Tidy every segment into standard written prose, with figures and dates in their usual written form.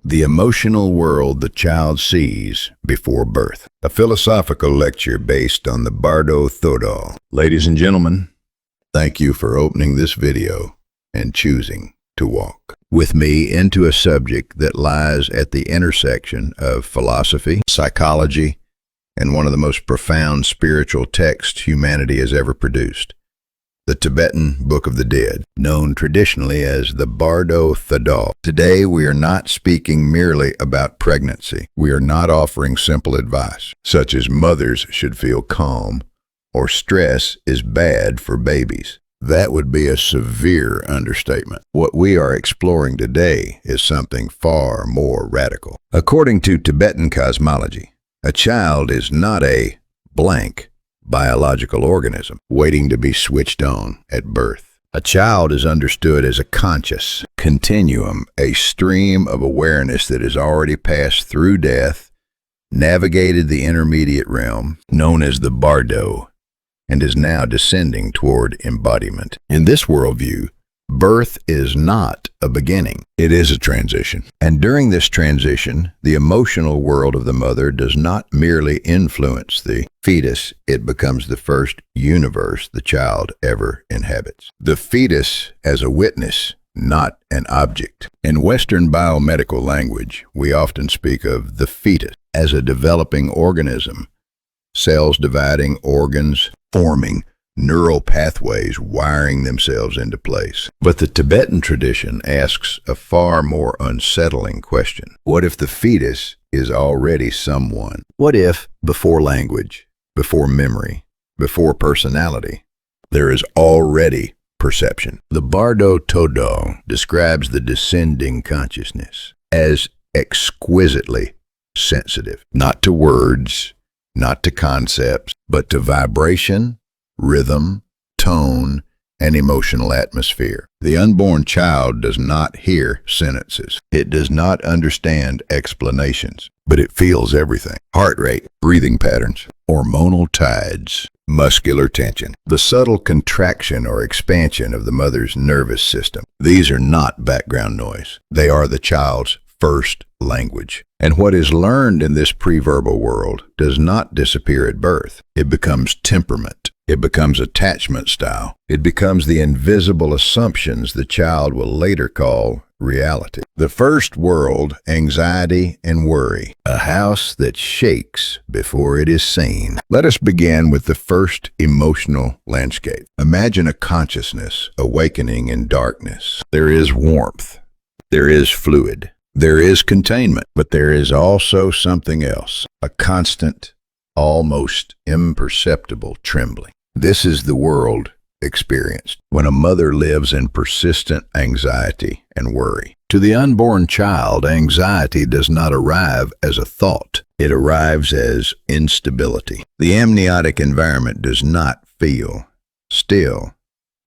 The emotional world the child sees before birth. A philosophical lecture based on the Bardo Thödol. Ladies and gentlemen, thank you for opening this video and choosing to walk with me into a subject that lies at the intersection of philosophy, psychology, and one of the most profound spiritual texts humanity has ever produced. The Tibetan Book of the Dead, known traditionally as the Bardo Thödol. Today, we are not speaking merely about pregnancy. We are not offering simple advice, such as mothers should feel calm or stress is bad for babies. That would be a severe understatement. What we are exploring today is something far more radical. According to Tibetan cosmology, a child is not a blank biological organism waiting to be switched on at birth. A child is understood as a conscious continuum, a stream of awareness that has already passed through death, navigated the intermediate realm, known as the Bardo, and is now descending toward embodiment. In this worldview, birth is not a beginning. It is a transition. And during this transition, the emotional world of the mother does not merely influence the fetus, it becomes the first universe the child ever inhabits. The fetus as a witness, not an object. In Western biomedical language, we often speak of the fetus as a developing organism, cells dividing, organs forming, neural pathways wiring themselves into place. But the Tibetan tradition asks a far more unsettling question. What if the fetus is already someone? What if, before language, before memory, before personality, there is already perception? The Bardo Thödol describes the descending consciousness as exquisitely sensitive, not to words, not to concepts, but to vibration, rhythm, tone, and emotional atmosphere. The unborn child does not hear sentences. It does not understand explanations, but it feels everything. Heart rate, breathing patterns, hormonal tides, muscular tension, the subtle contraction or expansion of the mother's nervous system. These are not background noise. They are the child's first language. And what is learned in this pre-verbal world does not disappear at birth. It becomes temperament. It becomes attachment style. It becomes the invisible assumptions the child will later call reality. The first world, anxiety and worry, a house that shakes before it is seen. Let us begin with the first emotional landscape. Imagine a consciousness awakening in darkness. There is warmth. There is fluid. There is containment, but there is also something else, a constant, almost imperceptible trembling. This is the world experienced when a mother lives in persistent anxiety and worry. To the unborn child, anxiety does not arrive as a thought. It arrives as instability. The amniotic environment does not feel still.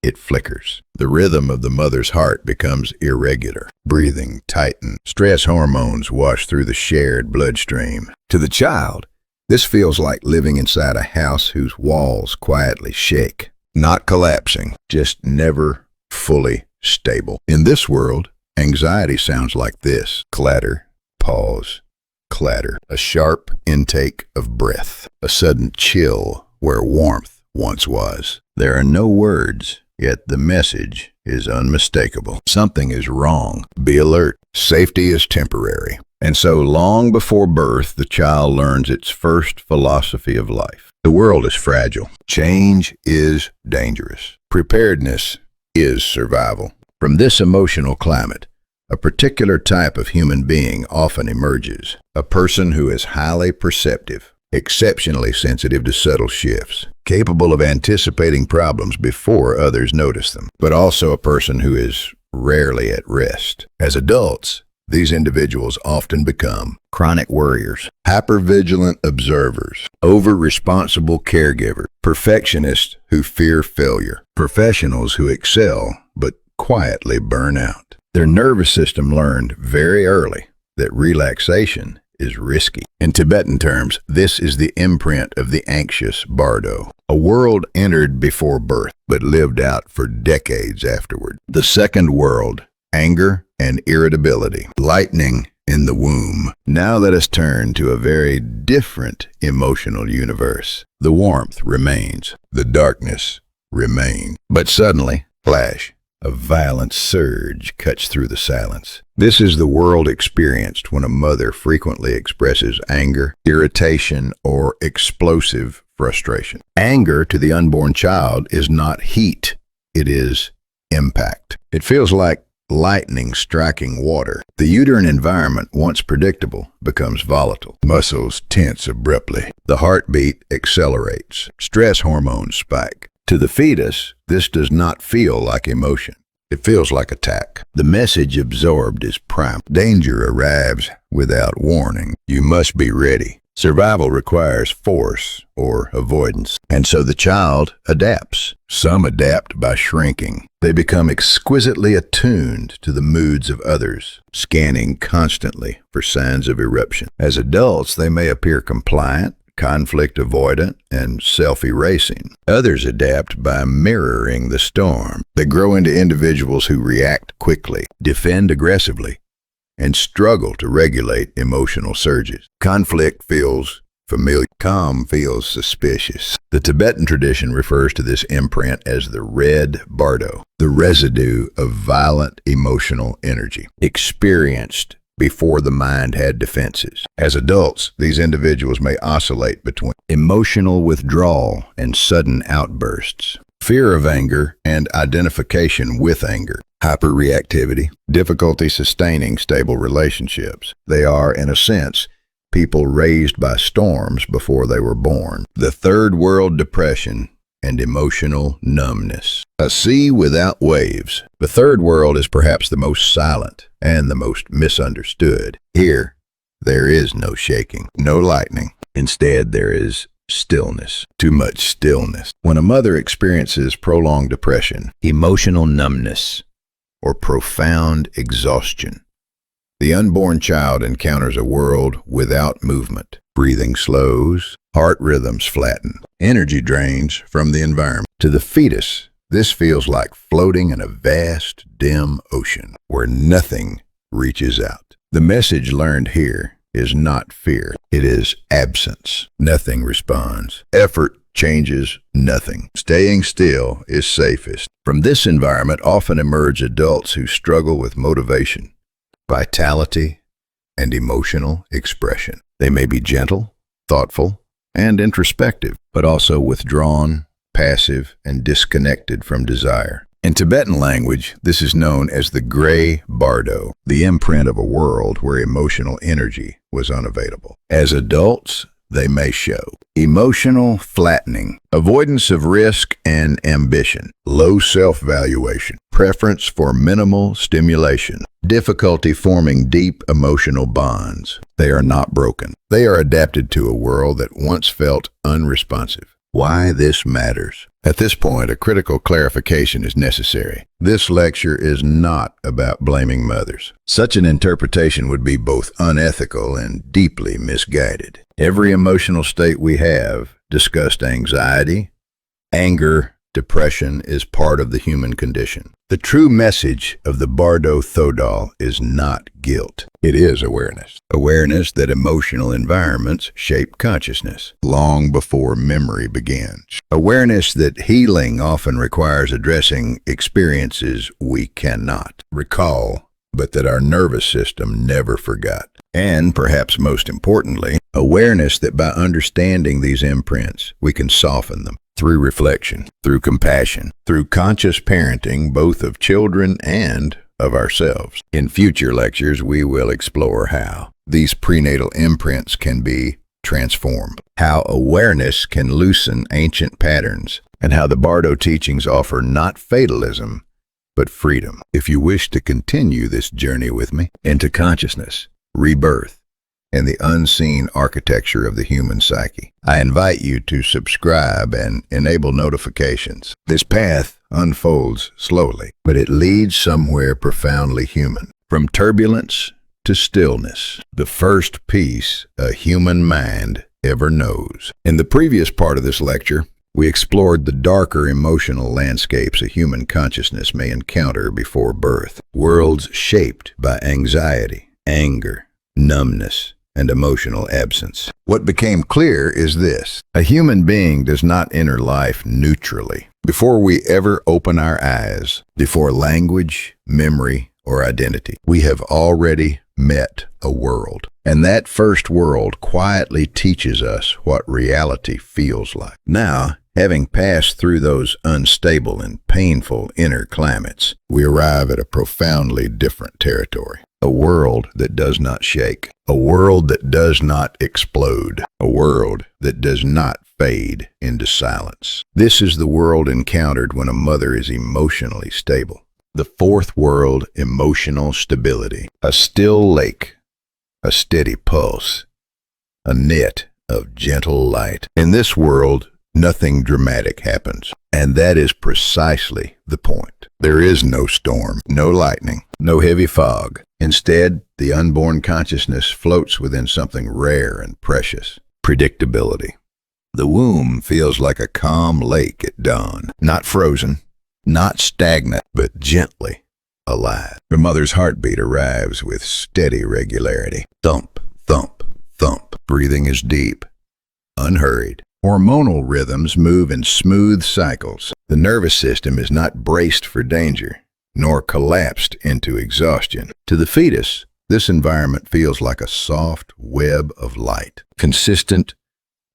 It flickers. The rhythm of the mother's heart becomes irregular. Breathing tightens. Stress hormones wash through the shared bloodstream. To the child, this feels like living inside a house whose walls quietly shake. Not collapsing, just never fully stable. In this world, anxiety sounds like this. Clatter, pause, clatter. A sharp intake of breath. A sudden chill where warmth once was. There are no words, yet the message is unmistakable. Something is wrong. Be alert. Safety is temporary. And so long before birth, the child learns its first philosophy of life. The world is fragile. Change is dangerous. Preparedness is survival. From this emotional climate, a particular type of human being often emerges. A person who is highly perceptive, exceptionally sensitive to subtle shifts, capable of anticipating problems before others notice them, but also a person who is rarely at rest. As adults, these individuals often become chronic worriers, hypervigilant observers, over-responsible caregivers, perfectionists who fear failure, professionals who excel but quietly burn out. Their nervous system learned very early that relaxation is risky. In Tibetan terms, this is the imprint of the anxious Bardo, a world entered before birth but lived out for decades afterward. The second world, anger and irritability, lightning in the womb. Now let us turn to a very different emotional universe. The warmth remains. The darkness remains. But suddenly, flash, a violent surge cuts through the silence. This is the world experienced when a mother frequently expresses anger, irritation, or explosive frustration. Anger to the unborn child is not heat, it is impact. It feels like lightning striking water. The uterine environment, once predictable, becomes volatile. Muscles tense abruptly. The heartbeat accelerates. Stress hormones spike. To the fetus, this does not feel like emotion. It feels like attack. The message absorbed is prime. Danger arrives without warning. You must be ready. Survival requires force or avoidance, and so the child adapts. Some adapt by shrinking. They become exquisitely attuned to the moods of others, scanning constantly for signs of eruption. As adults, they may appear compliant, conflict avoidant, and self-erasing. Others adapt by mirroring the storm. They grow into individuals who react quickly, defend aggressively, and struggle to regulate emotional surges. Conflict feels familiar. Calm feels suspicious. The Tibetan tradition refers to this imprint as the red bardo, the residue of violent emotional energy, experienced before the mind had defenses. As adults, these individuals may oscillate between emotional withdrawal and sudden outbursts, fear of anger and identification with anger, hyperreactivity, difficulty sustaining stable relationships. They are, in a sense, people raised by storms before they were born. The third world depression and emotional numbness. A sea without waves. The third world is perhaps the most silent and the most misunderstood. Here, there is no shaking, no lightning. Instead, there is stillness. Too much stillness. When a mother experiences prolonged depression, emotional numbness, or profound exhaustion, the unborn child encounters a world without movement. Breathing slows, heart rhythms flatten, energy drains from the environment. To the fetus, this feels like floating in a vast, dim ocean where nothing reaches out. The message learned here is not fear. It is absence. Nothing responds. Effort changes nothing. Staying still is safest. From this environment often emerge adults who struggle with motivation, vitality, and emotional expression. They may be gentle, thoughtful, and introspective, but also withdrawn, passive, and disconnected from desire. In Tibetan language, this is known as the gray bardo, the imprint of a world where emotional energy was unavailable. As adults, they may show emotional flattening, avoidance of risk and ambition, low self-valuation, preference for minimal stimulation, difficulty forming deep emotional bonds. They are not broken. They are adapted to a world that once felt unresponsive. Why this matters. At this point, a critical clarification is necessary. This lecture is not about blaming mothers. Such an interpretation would be both unethical and deeply misguided. Every emotional state we have, discussed anxiety, anger, depression, is part of the human condition. The true message of the Bardo Thödol is not guilt. It is awareness. Awareness that emotional environments shape consciousness long before memory begins. Awareness that healing often requires addressing experiences we cannot recall, but that our nervous system never forgot. And perhaps most importantly, awareness that by understanding these imprints, we can soften them. Through reflection, through compassion, through conscious parenting, both of children and of ourselves. In future lectures, we will explore how these prenatal imprints can be transformed, how awareness can loosen ancient patterns, and how the Bardo teachings offer not fatalism, but freedom. If you wish to continue this journey with me into consciousness, rebirth, and the unseen architecture of the human psyche, I invite you to subscribe and enable notifications. This path unfolds slowly, but it leads somewhere profoundly human. From turbulence to stillness, the first peace a human mind ever knows. In the previous part of this lecture, we explored the darker emotional landscapes a human consciousness may encounter before birth. Worlds shaped by anxiety, anger, numbness, and emotional absence. What became clear is this: a human being does not enter life neutrally. Before we ever open our eyes, before language, memory, or identity, we have already met a world. And that first world quietly teaches us what reality feels like. Now, having passed through those unstable and painful inner climates, we arrive at a profoundly different territory. A world that does not shake. A world that does not explode. A world that does not fade into silence. This is the world encountered when a mother is emotionally stable. The fourth world, emotional stability. A still lake, a steady pulse, a net of gentle light. In this world, nothing dramatic happens, and that is precisely the point. There is no storm, no lightning, no heavy fog. Instead, the unborn consciousness floats within something rare and precious: predictability. The womb feels like a calm lake at dawn, not frozen, not stagnant, but gently alive. The mother's heartbeat arrives with steady regularity. Thump, thump, thump. Breathing is deep, unhurried. Hormonal rhythms move in smooth cycles. The nervous system is not braced for danger, nor collapsed into exhaustion. To the fetus, this environment feels like a soft web of light, consistent,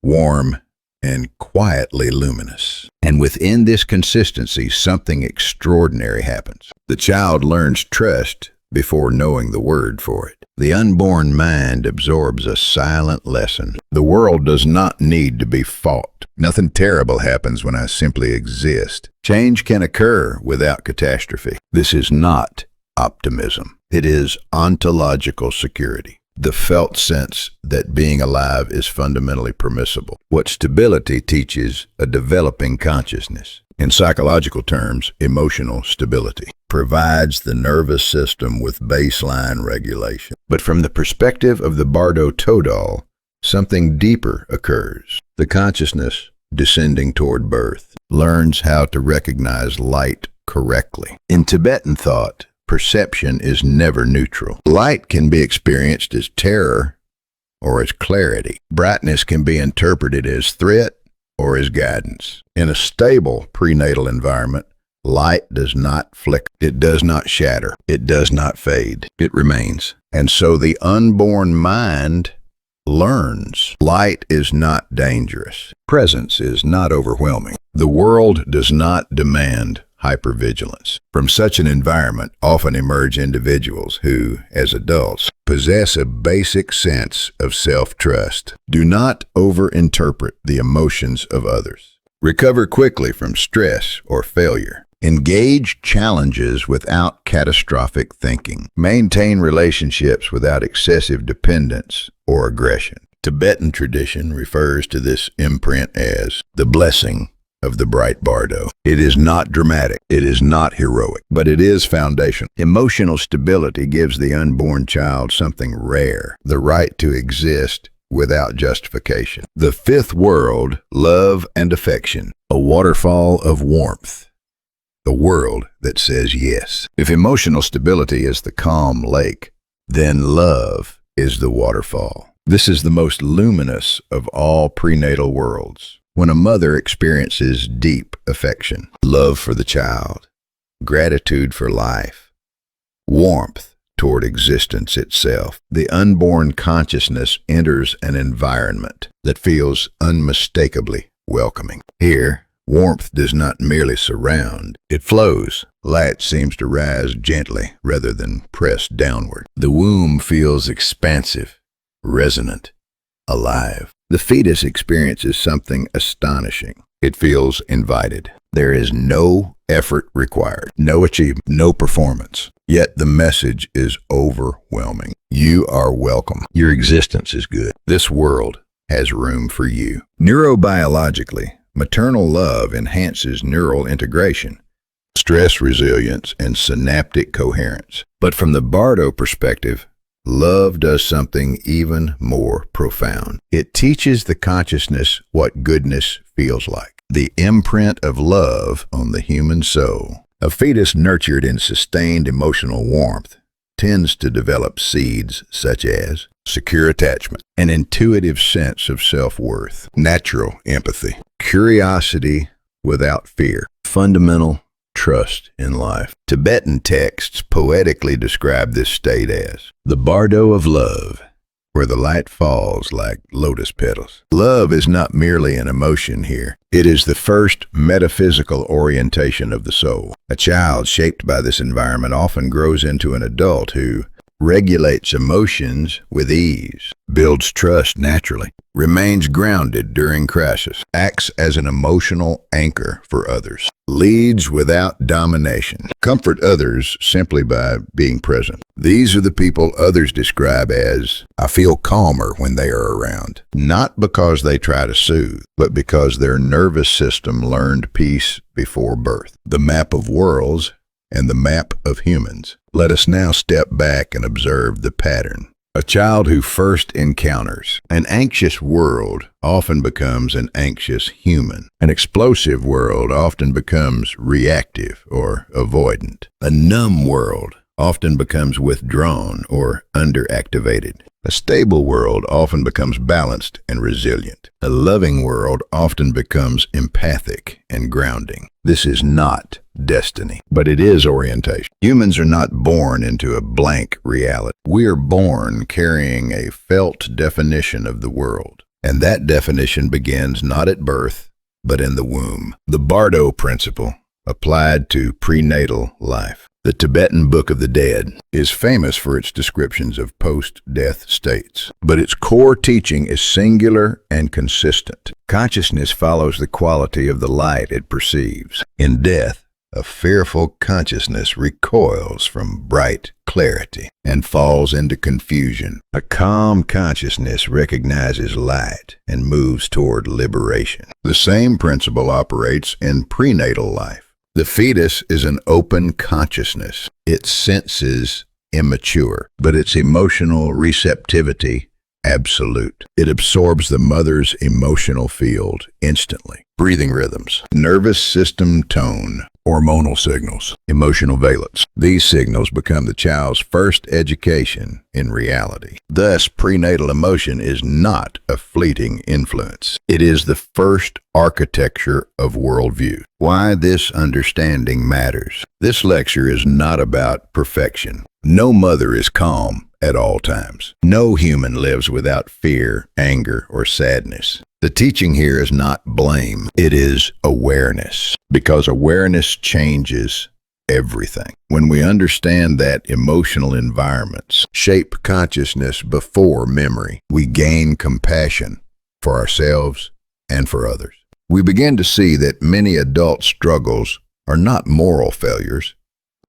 warm, and quietly luminous. And within this consistency, something extraordinary happens. The child learns trust before knowing the word for it. The unborn mind absorbs a silent lesson. The world does not need to be fought. Nothing terrible happens when I simply exist. Change can occur without catastrophe. This is not optimism. It is ontological security. The felt sense that being alive is fundamentally permissible. What stability teaches a developing consciousness. In psychological terms, emotional stability provides the nervous system with baseline regulation. But from the perspective of the Bardo Thödol, something deeper occurs. The consciousness, descending toward birth, learns how to recognize light correctly. In Tibetan thought, perception is never neutral. Light can be experienced as terror or as clarity. Brightness can be interpreted as threat or as guidance. In a stable prenatal environment, light does not flicker. It does not shatter. It does not fade. It remains. And so the unborn mind learns. Light is not dangerous. Presence is not overwhelming. The world does not demand hypervigilance. From such an environment often emerge individuals who, as adults, possess a basic sense of self-trust. Do not overinterpret the emotions of others. Recover quickly from stress or failure. Engage challenges without catastrophic thinking. Maintain relationships without excessive dependence or aggression. Tibetan tradition refers to this imprint as the blessing of the bright Bardo. It is not dramatic, it is not heroic, but it is foundational. Emotional stability gives the unborn child something rare, the right to exist without justification. The fifth world, love and affection, a waterfall of warmth. The world that says yes. If emotional stability is the calm lake, then love is the waterfall. This is the most luminous of all prenatal worlds. When a mother experiences deep affection, love for the child, gratitude for life, warmth toward existence itself, the unborn consciousness enters an environment that feels unmistakably welcoming. Here, warmth does not merely surround, it flows. Light seems to rise gently rather than press downward. The womb feels expansive, resonant, alive. The fetus experiences something astonishing. It feels invited. There is no effort required, no achievement, no performance. Yet the message is overwhelming. You are welcome. Your existence is good. This world has room for you. Neurobiologically, maternal love enhances neural integration, stress resilience, and synaptic coherence. But from the Bardo perspective, love does something even more profound. It teaches the consciousness what goodness feels like. The imprint of love on the human soul. A fetus nurtured in sustained emotional warmth tends to develop seeds such as secure attachment, an intuitive sense of self-worth, natural empathy, curiosity without fear, fundamental trust in life. Tibetan texts poetically describe this state as the Bardo of love, where the light falls like lotus petals. Love is not merely an emotion here. It is the first metaphysical orientation of the soul. A child shaped by this environment often grows into an adult who regulates emotions with ease, builds trust naturally, remains grounded during crisis, acts as an emotional anchor for others, leads without domination, comfort others simply by being present. These are the people others describe as, I feel calmer when they are around, not because they try to soothe, but because their nervous system learned peace before birth. The map of worlds and the map of humans. Let us now step back and observe the pattern. A child who first encounters an anxious world often becomes an anxious human. An explosive world often becomes reactive or avoidant. A numb world often becomes withdrawn or underactivated. A stable world often becomes balanced and resilient. A loving world often becomes empathic and grounding. This is not destiny, but it is orientation. Humans are not born into a blank reality. We are born carrying a felt definition of the world, and that definition begins not at birth, but in the womb. The Bardo principle applied to prenatal life. The Tibetan Book of the Dead is famous for its descriptions of post-death states, but its core teaching is singular and consistent. Consciousness follows the quality of the light it perceives. In death, a fearful consciousness recoils from bright clarity and falls into confusion. A calm consciousness recognizes light and moves toward liberation. The same principle operates in prenatal life. The fetus is an open consciousness. Its senses immature, but its emotional receptivity absolute. It absorbs the mother's emotional field instantly. Breathing rhythms, nervous system tone, hormonal signals, emotional valence. These signals become the child's first education in reality. Thus, prenatal emotion is not a fleeting influence. It is the first architecture of worldview. Why this understanding matters. This lecture is not about perfection. No mother is calm at all times. No human lives without fear, anger, or sadness. The teaching here is not blame, it is awareness, because awareness changes everything. When we understand that emotional environments shape consciousness before memory, we gain compassion for ourselves and for others. We begin to see that many adult struggles are not moral failures,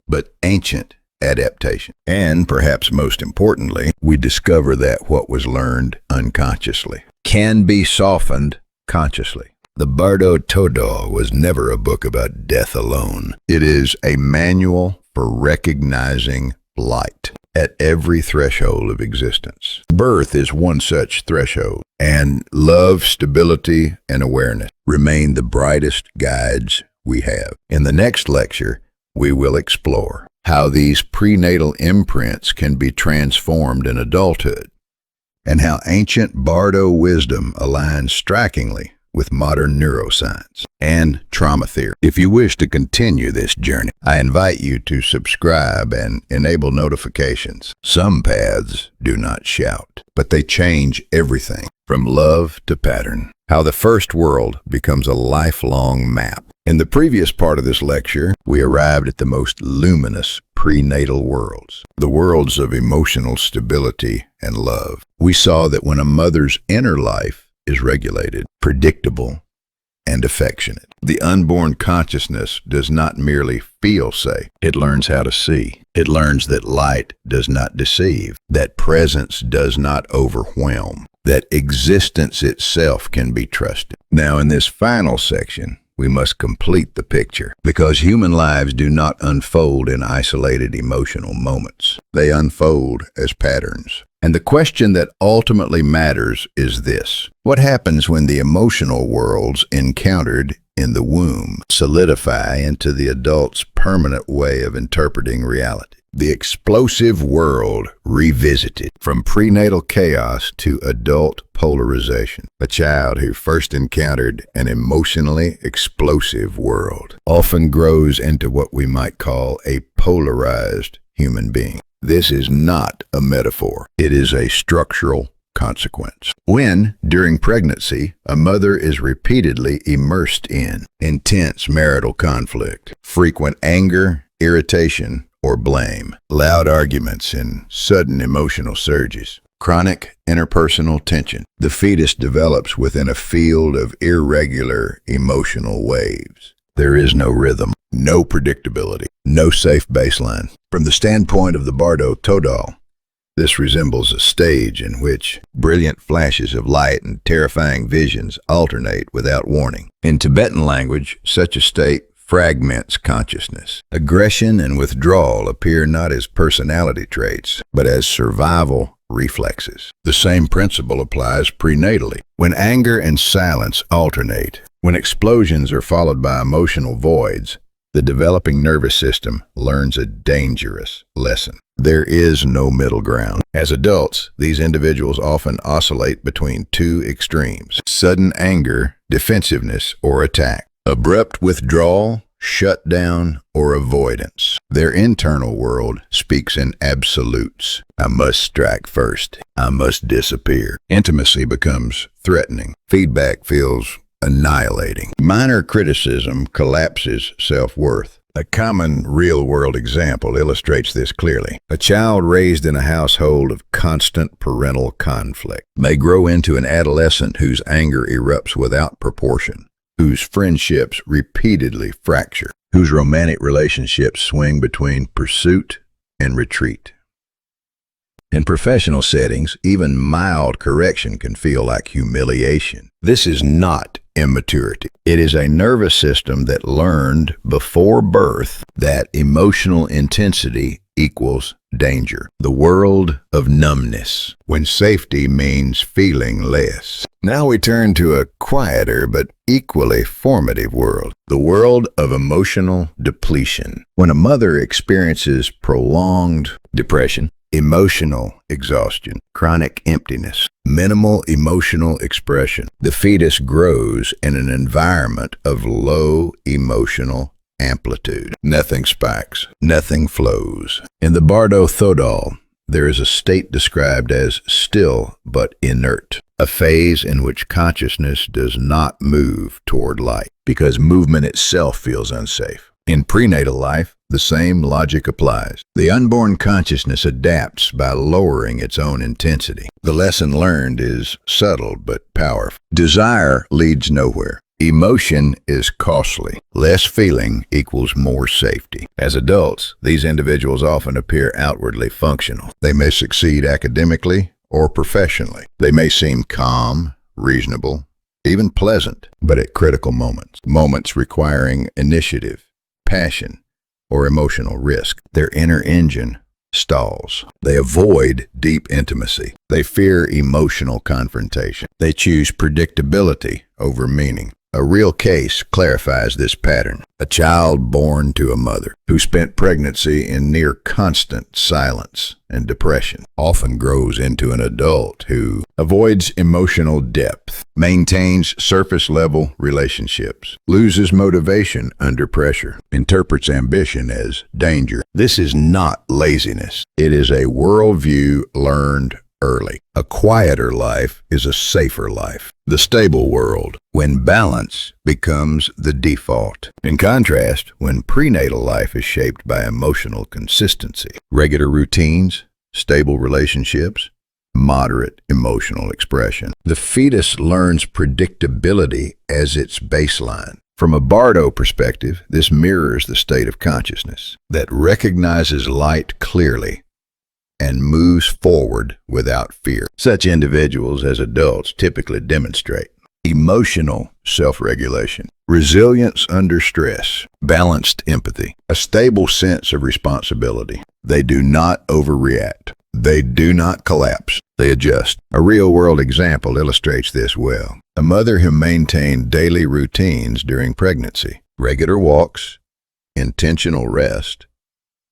but ancient adaptation. And perhaps most importantly, we discover that what was learned unconsciously can be softened consciously. The Bardo Thödol was never a book about death alone. It is a manual for recognizing light at every threshold of existence. Birth is one such threshold, and love, stability, and awareness remain the brightest guides we have. In the next lecture, we will explore how these prenatal imprints can be transformed in adulthood, and how ancient Bardo wisdom aligns strikingly with modern neuroscience and trauma theory. If you wish to continue this journey, I invite you to subscribe and enable notifications. Some paths do not shout, but they change everything from love to pattern. How the first world becomes a lifelong map. In the previous part of this lecture, we arrived at the most luminous prenatal worlds, the worlds of emotional stability and love. We saw that when a mother's inner life is regulated, predictable, and affectionate, the unborn consciousness does not merely feel safe, it learns how to see. It learns that light does not deceive, that presence does not overwhelm, that existence itself can be trusted. Now, in this final section, we must complete the picture, because human lives do not unfold in isolated emotional moments. They unfold as patterns. And the question that ultimately matters is this: what happens when the emotional worlds encountered in the womb solidify into the adult's permanent way of interpreting reality? The explosive world revisited, from prenatal chaos to adult polarization. A child who first encountered an emotionally explosive world often grows into what we might call a polarized human being. This is not a metaphor. It is a structural consequence. When, during pregnancy, a mother is repeatedly immersed in intense marital conflict, frequent anger, irritation, or blame, loud arguments, and sudden emotional surges, chronic interpersonal tension, the fetus develops within a field of irregular emotional waves. There is no rhythm, no predictability, no safe baseline. From the standpoint of the Bardo Thödol, this resembles a stage in which brilliant flashes of light and terrifying visions alternate without warning. In Tibetan language, such a state fragments consciousness. Aggression and withdrawal appear not as personality traits, but as survival reflexes. The same principle applies prenatally. When anger and silence alternate, when explosions are followed by emotional voids, the developing nervous system learns a dangerous lesson. There is no middle ground. As adults, these individuals often oscillate between two extremes: sudden anger, defensiveness, or attack; abrupt withdrawal, shutdown, or avoidance. Their internal world speaks in absolutes. I must strike first. I must disappear. Intimacy becomes threatening. Feedback feels annihilating. Minor criticism collapses self-worth. A common real-world example illustrates this clearly. A child raised in a household of constant parental conflict may grow into an adolescent whose anger erupts without proportion, whose friendships repeatedly fracture, whose romantic relationships swing between pursuit and retreat. In professional settings, even mild correction can feel like humiliation. This is not immaturity. It is a nervous system that learned before birth that emotional intensity equals danger. The world of numbness, when safety means feeling less. Now we turn to a quieter but equally formative world, the world of emotional depletion. When a mother experiences prolonged depression, emotional exhaustion, chronic emptiness, minimal emotional expression, the fetus grows in an environment of low emotional amplitude. Nothing spikes, nothing flows. In the Bardo Thödol, there is a state described as still but inert, a phase in which consciousness does not move toward light, because movement itself feels unsafe. In prenatal life, the same logic applies. The unborn consciousness adapts by lowering its own intensity. The lesson learned is subtle but powerful. Desire leads nowhere. Emotion is costly. Less feeling equals more safety. As adults, these individuals often appear outwardly functional. They may succeed academically or professionally. They may seem calm, reasonable, even pleasant, but at critical moments requiring initiative, passion, or emotional risk, their inner engine stalls. They avoid deep intimacy. They fear emotional confrontation. They choose predictability over meaning. A real case clarifies this pattern. A child born to a mother who spent pregnancy in near constant silence and depression often grows into an adult who avoids emotional depth, maintains surface-level relationships, loses motivation under pressure, interprets ambition as danger. This is not laziness. It is a worldview learned early. A quieter life is a safer life. The stable world, when balance becomes the default. In contrast, when prenatal life is shaped by emotional consistency, regular routines, stable relationships, moderate emotional expression, the fetus learns predictability as its baseline. From a Bardo perspective, this mirrors the state of consciousness that recognizes light clearly and moves forward without fear. Such individuals as adults typically demonstrate emotional self-regulation, resilience under stress, balanced empathy, a stable sense of responsibility. They do not overreact. They do not collapse. They adjust. A real-world example illustrates this well. A mother who maintained daily routines during pregnancy, regular walks, intentional rest,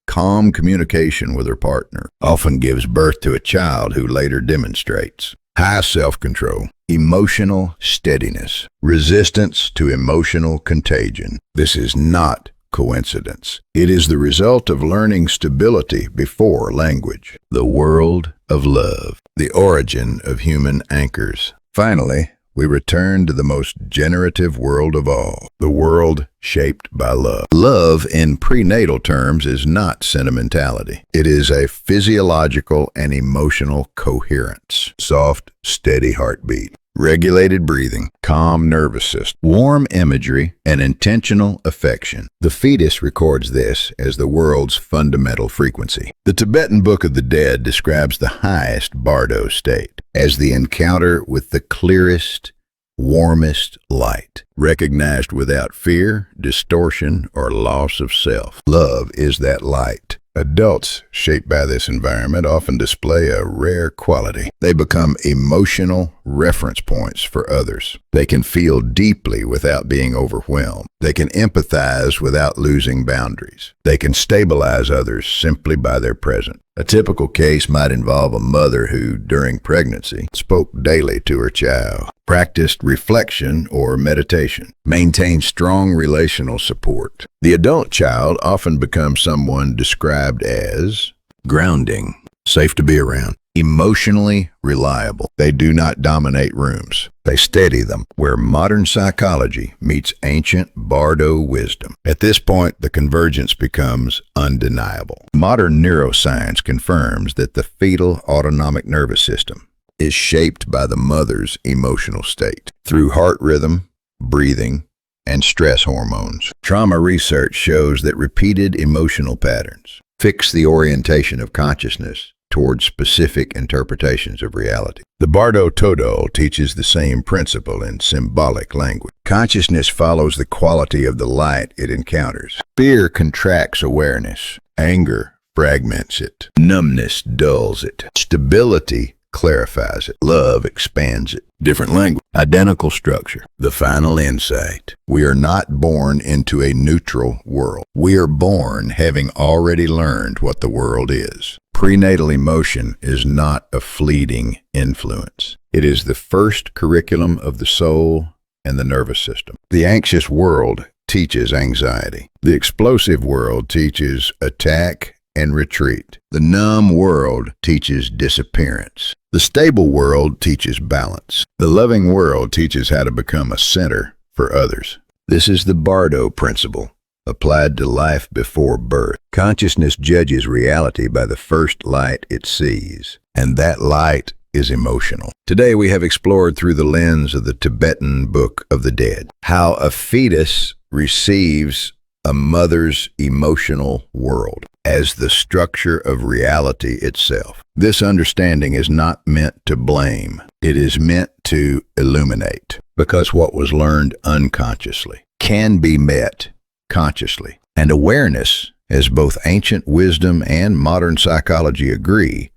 calm communication with her partner, often gives birth to a child who later demonstrates high self-control, emotional steadiness, resistance to emotional contagion. This is not coincidence. It is the result of learning stability before language. The world of love, the origin of human anchors. Finally, we return to the most generative world of all, the world shaped by love. Love, in prenatal terms, is not sentimentality. It is a physiological and emotional coherence. Soft, steady heartbeat, regulated breathing, calm nervous system, warm imagery, and intentional affection. The fetus records this as the world's fundamental frequency. The Tibetan Book of the Dead describes the highest Bardo state as the encounter with the clearest, warmest light, recognized without fear, distortion, or loss of self. Love is that light. Adults shaped by this environment often display a rare quality. They become emotional reference points for others. They can feel deeply without being overwhelmed. They can empathize without losing boundaries. They can stabilize others simply by their presence. A typical case might involve a mother who, during pregnancy, spoke daily to her child, practiced reflection or meditation, maintained strong relational support. The adult child often becomes someone described as grounding, safe to be around, emotionally reliable. They do not dominate rooms. They steady them, where modern psychology meets ancient Bardo wisdom. At this point, the convergence becomes undeniable. Modern neuroscience confirms that the fetal autonomic nervous system is shaped by the mother's emotional state through heart rhythm, breathing, and stress hormones. Trauma research shows that repeated emotional patterns fix the orientation of consciousness towards specific interpretations of reality. The Bardo Thödol teaches the same principle in symbolic language. Consciousness follows the quality of the light it encounters. Fear contracts awareness. Anger fragments it. Numbness dulls it. Stability clarifies it. Love expands it. Different language, identical structure. The final insight: we are not born into a neutral world. We are born having already learned what the world is. Prenatal emotion is not a fleeting influence. It is the first curriculum of the soul and the nervous system. The anxious world teaches anxiety. The explosive world teaches attack and retreat. The numb world teaches disappearance. The stable world teaches balance. The loving world teaches how to become a center for others. This is the Bardo principle, applied to life before birth. Consciousness judges reality by the first light it sees, and that light is emotional. Today we have explored through the lens of the Tibetan Book of the Dead how a fetus receives a mother's emotional world as the structure of reality itself. This understanding is not meant to blame. It is meant to illuminate, because what was learned unconsciously can be met consciously. And awareness, as both ancient wisdom and modern psychology agree,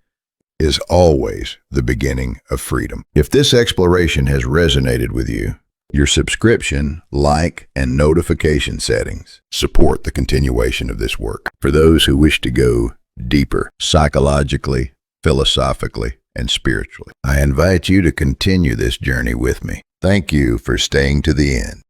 is always the beginning of freedom. If this exploration has resonated with you, your subscription, like, and notification settings support the continuation of this work. For those who wish to go deeper, psychologically, philosophically, and spiritually, I invite you to continue this journey with me. Thank you for staying to the end.